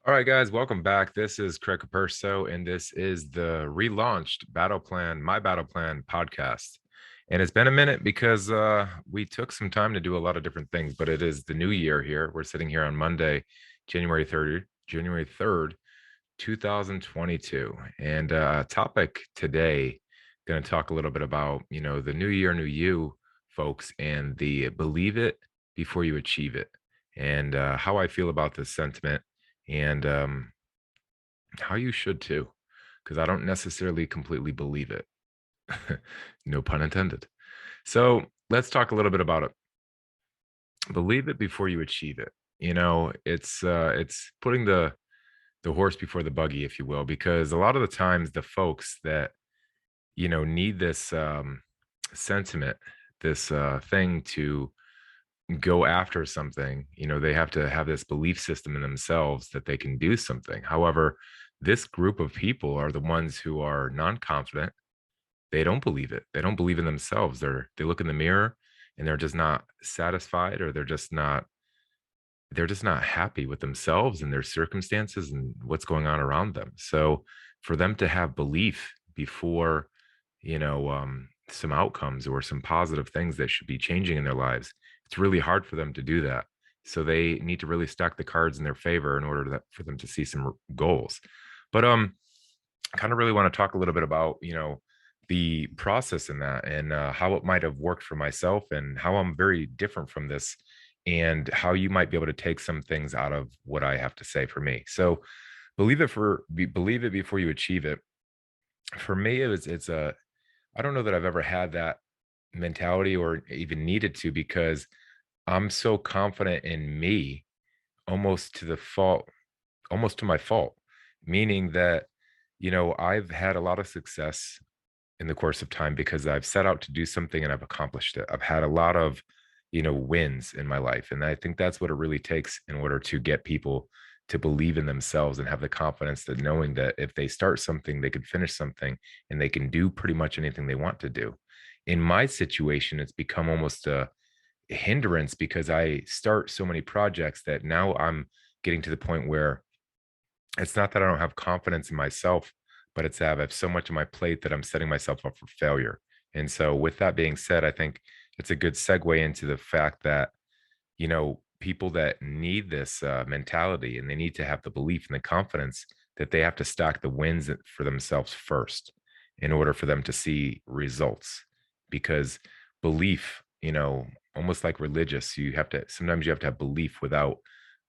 All right, guys, welcome back. This is Capurso, and this is the relaunched Battle Plan, My Battle Plan podcast. And it's been a minute because we took some time to do a lot of different things, but it is the new year here. We're sitting here on Monday, January 3rd, 2022. And topic today, going to talk a little bit about, the new year, new you, folks, and the believe it before you achieve it, and how I feel about this sentiment and how you should too, because I don't necessarily completely believe it. No pun intended. So let's talk a little bit about it. Believe it before you achieve it. It's putting the horse before the buggy, if you will, because a lot of the times the folks that need this sentiment, this thing to go after something, they have to have this belief system in themselves that they can do something. However, this group of people are the ones who are non-confident. They don't believe it. They don't believe in themselves. They look in the mirror and they're just not satisfied, or they're just not happy with themselves and their circumstances and what's going on around them. So for them to have belief before, some outcomes or some positive things that should be changing in their lives, it's really hard for them to do that. So they need to really stack the cards in their favor in order for them to see some goals. But I kind of really want to talk a little bit about, the process in that, and how it might have worked for myself, and how I'm very different from this, and how you might be able to take some things out of what I have to say for me. So believe it before you achieve it. For me, it's a I don't know that I've ever had that mentality or even needed to, because I'm so confident in me, almost to the fault, almost to my fault, meaning that, I've had a lot of success in the course of time because I've set out to do something and I've accomplished it. I've had a lot of, wins in my life. And I think that's what it really takes in order to get people to believe in themselves and have the confidence that knowing that if they start something, they can finish something and they can do pretty much anything they want to do. In my situation, it's become almost a hindrance because I start so many projects that now I'm getting to the point where it's not that I don't have confidence in myself, but it's that I have so much on my plate that I'm setting myself up for failure. And so, with that being said, I think it's a good segue into the fact that, people that need this mentality, and they need to have the belief and the confidence that they have to stack the wins for themselves first in order for them to see results. Because belief, almost like religious, sometimes you have to have belief without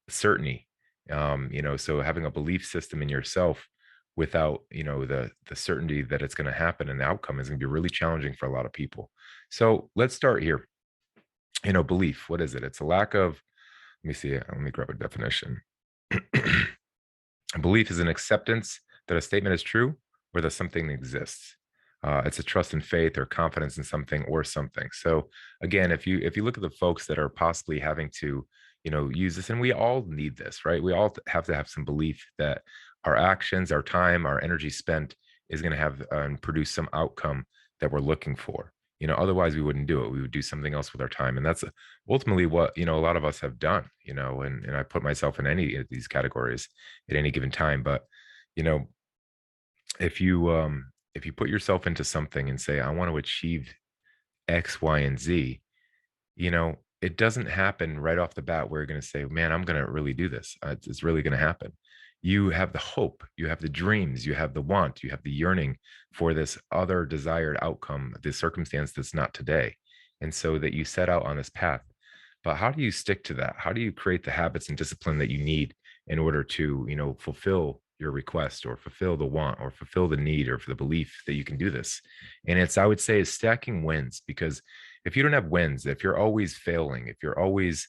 certainty. So having a belief system in yourself without, the certainty that it's going to happen and the outcome is going to be really challenging for a lot of people. So let's start here. Belief, what is it? It's a lack of, let me see, let me grab a definition. A belief is an acceptance that a statement is true or that something exists. It's a trust and faith or confidence in something or something. So again, if you look at the folks that are possibly having to, use this, and we all need this, right? We all have to have some belief that our actions, our time, our energy spent is going to have and produce some outcome that we're looking for. Otherwise we wouldn't do it. We would do something else with our time, and that's ultimately what a lot of us have done. And I put myself in any of these categories at any given time. But you know, if you put yourself into something and say, I want to achieve X, Y, and Z, it doesn't happen right off the bat where you're going to say, man, I'm going to really do this. It's really going to happen. You have the hope, you have the dreams, you have the want, you have the yearning for this other desired outcome, this circumstance that's not today. And so that you set out on this path. But how do you stick to that? How do you create the habits and discipline that you need in order to, fulfill your request, or fulfill the want, or fulfill the need, or for the belief that you can do this? And I would say, is stacking wins. Because if you don't have wins, if you're always failing, if you're always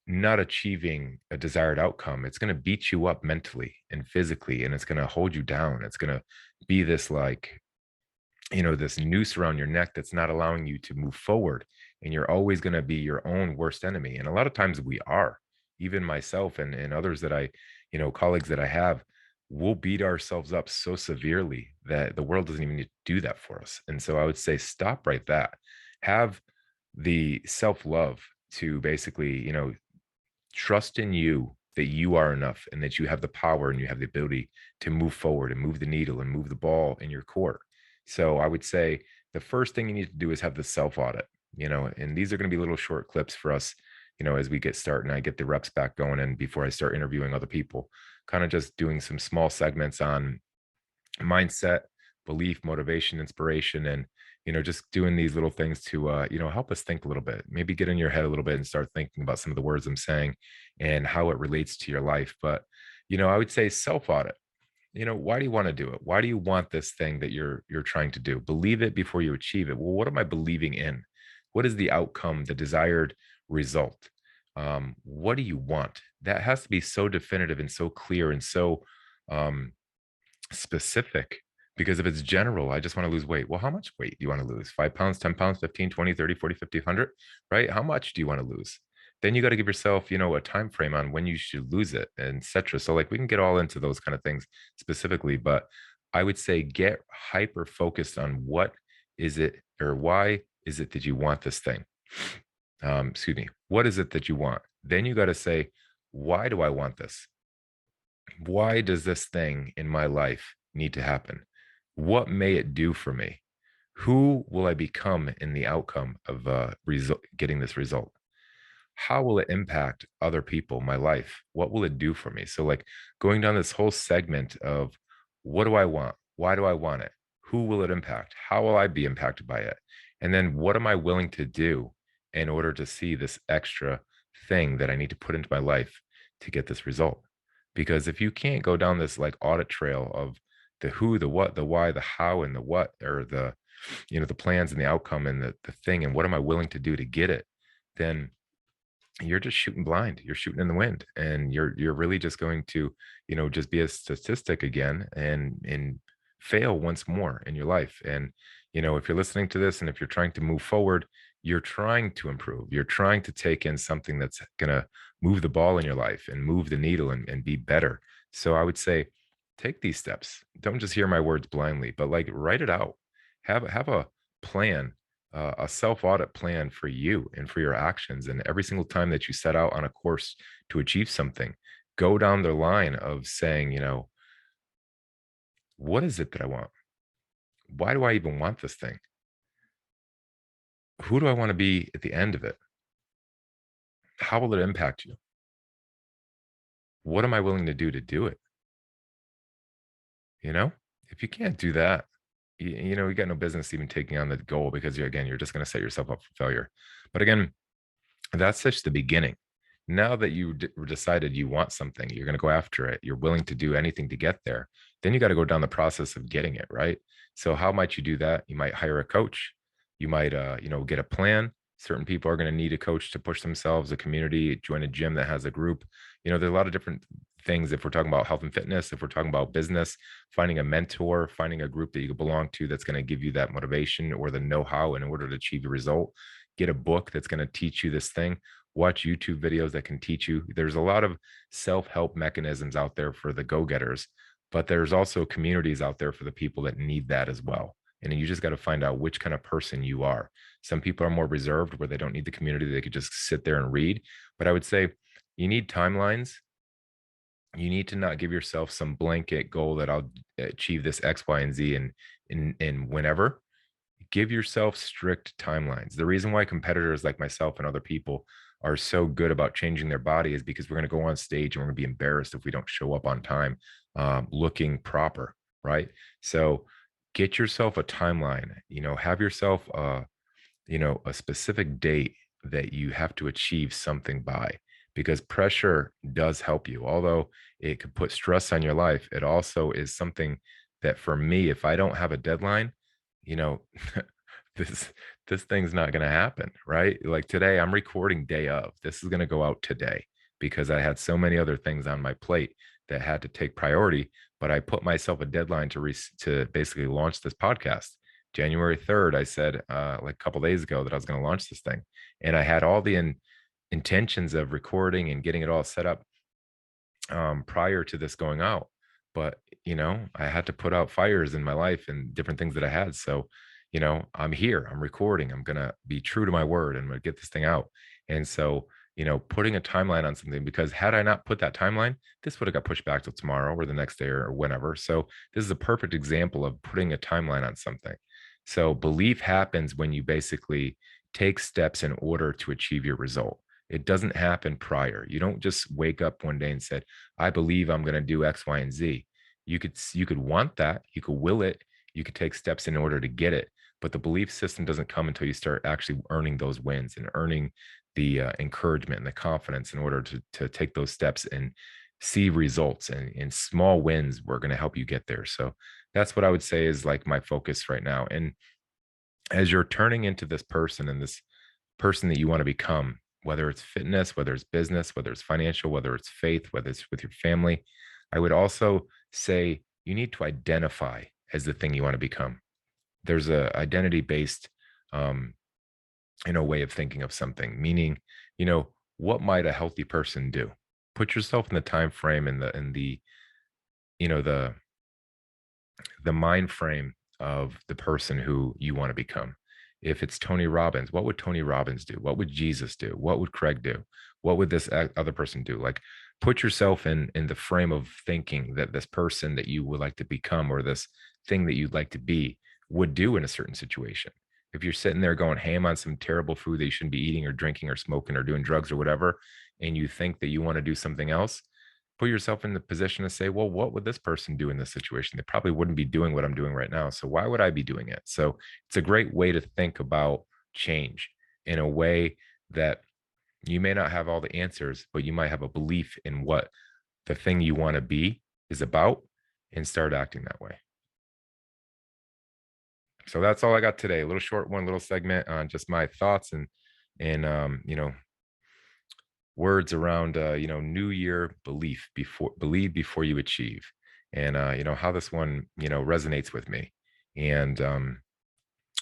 not achieving a desired outcome, it's going to beat you up mentally and physically, and it's going to hold you down. It's going to be this, like, this noose around your neck that's not allowing you to move forward. And you're always going to be your own worst enemy. And a lot of times we are, even myself and others that colleagues that I have, will beat ourselves up so severely that the world doesn't even need to do that for us. And so I would say, stop right that. Have the self love to basically, trust in you that you are enough and that you have the power and you have the ability to move forward and move the needle and move the ball in your court. So I would say the first thing you need to do is have the self audit, and these are going to be little short clips for us, as we get started and I get the reps back going and before I start interviewing other people, kind of just doing some small segments on mindset, belief, motivation, inspiration, and just doing these little things to help us think a little bit, maybe get in your head a little bit and start thinking about some of the words I'm saying and how it relates to your life. But I would say self audit. Why do you want to do it? Why do you want this thing that you're trying to do? Believe it before you achieve it. Well, what am I believing in? What is the outcome, the desired result? What do you want? That has to be so definitive and so clear and so um, specific, because if it's general, I just want to lose weight. Well, how much weight do you want to lose? 5 pounds, 10 pounds, 15, 20, 30, 40, 50, 100, right? How much do you want to lose? Then you got to give yourself, a time frame on when you should lose it, and etc. So like we can get all into those kind of things specifically, but I would say get hyper focused on what is it or why is it that you want this thing. Excuse me. What is it that you want? Then you got to say, why do I want this? Why does this thing in my life need to happen? What may it do for me? Who will I become in the outcome of getting this result? How will it impact other people, my life? What will it do for me? So, like going down this whole segment of what do I want? Why do I want it? Who will it impact? How will I be impacted by it? And then what am I willing to do in order to see this extra thing that I need to put into my life to get this result? Because if you can't go down this like audit trail of the who, the what, the why, the how, and the what, or the plans and the outcome and the thing, and what am I willing to do to get it, then you're just shooting blind. You're shooting in the wind, and you're really just going to, just be a statistic again and fail once more in your life. And if you're listening to this and if you're trying to move forward, you're trying to improve. You're trying to take in something that's gonna move the ball in your life and move the needle and be better. So I would say take these steps. Don't just hear my words blindly, but like write it out. Have a plan, a self audit plan for you and for your actions. And every single time that you set out on a course to achieve something, go down the line of saying, what is it that I want? Why do I even want this thing? Who do I want to be at the end of it? How will it impact you? What am I willing to do it? You know, if you can't do that, you got no business even taking on the goal, because you're just going to set yourself up for failure. But again, that's just the beginning. Now that you decided you want something, you're going to go after it, you're willing to do anything to get there, then you got to go down the process of getting it, right? So how might you do that? You might hire a coach. You might get a plan. Certain people are going to need a coach to push themselves, a community, join a gym that has a group. There's a lot of different things. If we're talking about health and fitness, if we're talking about business, finding a mentor, finding a group that you belong to that's going to give you that motivation or the know-how in order to achieve the result. Get a book that's going to teach you this thing. Watch YouTube videos that can teach you. There's a lot of self-help mechanisms out there for the go-getters, but there's also communities out there for the people that need that as well. And you just got to find out which kind of person you are. Some people are more reserved where they don't need the community. They could just sit there and read. But I would say you need timelines. You need to not give yourself some blanket goal that I'll achieve this X, Y, and Z and whenever. Give yourself strict timelines. The reason why competitors like myself and other people are so good about changing their body is because we're going to go on stage and we're going to be embarrassed if we don't show up on time, looking proper, right? So get yourself a timeline. Have yourself a specific date that you have to achieve something by, because pressure does help you. Although it could put stress on your life, it also is something that for me, if I don't have a deadline, you know, this this thing's not going to happen, right? Like today, I'm recording day of. This is going to go out today because I had so many other things on my plate that had to take priority. But I put myself a deadline to basically launch this podcast. January 3rd, I said like a couple days ago that I was going to launch this thing, and I had all the intentions of recording and getting it all set up prior to this going out. But, I had to put out fires in my life and different things that I had. So, I'm here, I'm recording, I'm going to be true to my word and I'm going to get this thing out. And so, putting a timeline on something, because had I not put that timeline, this would have got pushed back till tomorrow or the next day or whenever. So this is a perfect example of putting a timeline on something. So belief happens when you basically take steps in order to achieve your result. It doesn't happen prior. You don't just wake up one day and said, I believe I'm going to do X, Y, and Z. You could want that, you could will it, you could take steps in order to get it, but the belief system doesn't come until you start actually earning those wins and earning the encouragement and the confidence in order to take those steps and see results, and small wins were going to help you get there. So that's what I would say is like my focus right now. And as you're turning into this person and this person that you want to become, whether it's fitness, whether it's business, whether it's financial, whether it's faith, whether it's with your family, I would also say you need to identify as the thing you want to become. There's a identity based um, way of thinking of something, meaning, what might a healthy person do? Put yourself in the time frame and the you know the mind frame of the person who you want to become. If it's Tony Robbins, what would Tony Robbins do? What would Jesus do? What would Craig do? What would this other person do? Like, put yourself in the frame of thinking that this person that you would like to become, or this thing that you'd like to be, would do in a certain situation. If you're sitting there going ham on some terrible food that you shouldn't be eating or drinking or smoking or doing drugs or whatever, and you think that you want to do something else, put yourself in the position to say, well, what would this person do in this situation? They probably wouldn't be doing what I'm doing right now. So why would I be doing it? So it's a great way to think about change in a way that you may not have all the answers, but you might have a belief in what the thing you want to be is about, and start acting that way. So that's all I got today. A little short one, little segment on just my thoughts and words around new year belief, believe before you achieve, and how this one resonates with me. And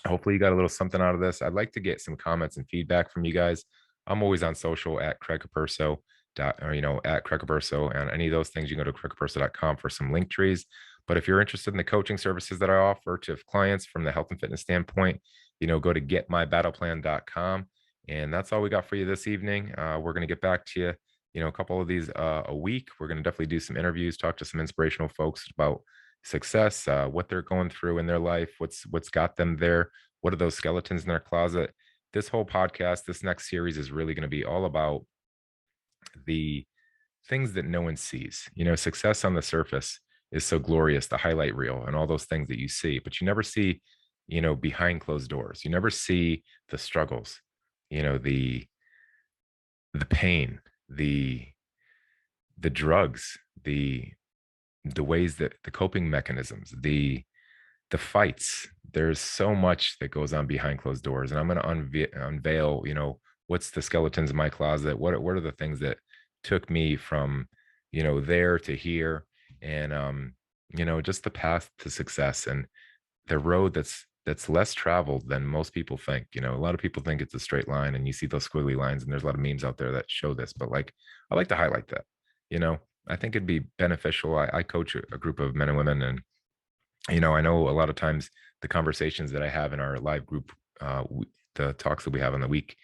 hopefully you got a little something out of this. I'd like to get some comments and feedback from you guys. I'm always on social at Craig Capurso at Craig Capurso, and any of those things you can go to craigcapurso.com for some link trees. But if you're interested in the coaching services that I offer to clients from the health and fitness standpoint, go to getmybattleplan.com. And that's all we got for you this evening. We're going to get back to you, a couple of these a week. We're going to definitely do some interviews, talk to some inspirational folks about success, what they're going through in their life, what's got them there, what are those skeletons in their closet. This whole podcast, this next series is really going to be all about the things that no one sees. Success on the surface is so glorious, the highlight reel and all those things that you see, but you never see, behind closed doors. You never see the struggles, the pain, the drugs, the ways that the coping mechanisms, the fights. There's so much that goes on behind closed doors, and I'm going to unveil, what's the skeletons in my closet. What are the things that took me from, there to here, and just the path to success and the road that's less traveled than most people think. A lot of people think it's a straight line, and you see those squiggly lines, and there's a lot of memes out there that show this, but like, I like to highlight that. I think it'd be beneficial. I coach a group of men and women, and I know a lot of times the conversations that I have in our live group, the talks that we have in the week,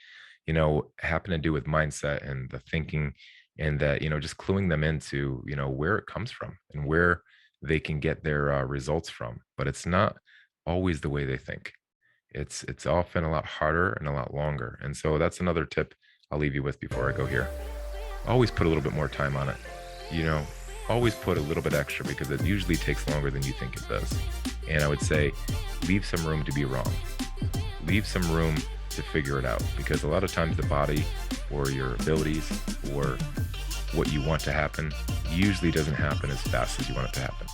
happen to do with mindset and the thinking, and that, just cluing them into, where it comes from and where they can get their results from. But it's not always the way they think. It's often a lot harder and a lot longer. And so that's another tip I'll leave you with before I go here. Always put a little bit more time on it. Always put a little bit extra, because it usually takes longer than you think it does. And I would say leave some room to be wrong. Leave some room to figure it out, because a lot of times the body or your abilities or what you want to happen usually doesn't happen as fast as you want it to happen.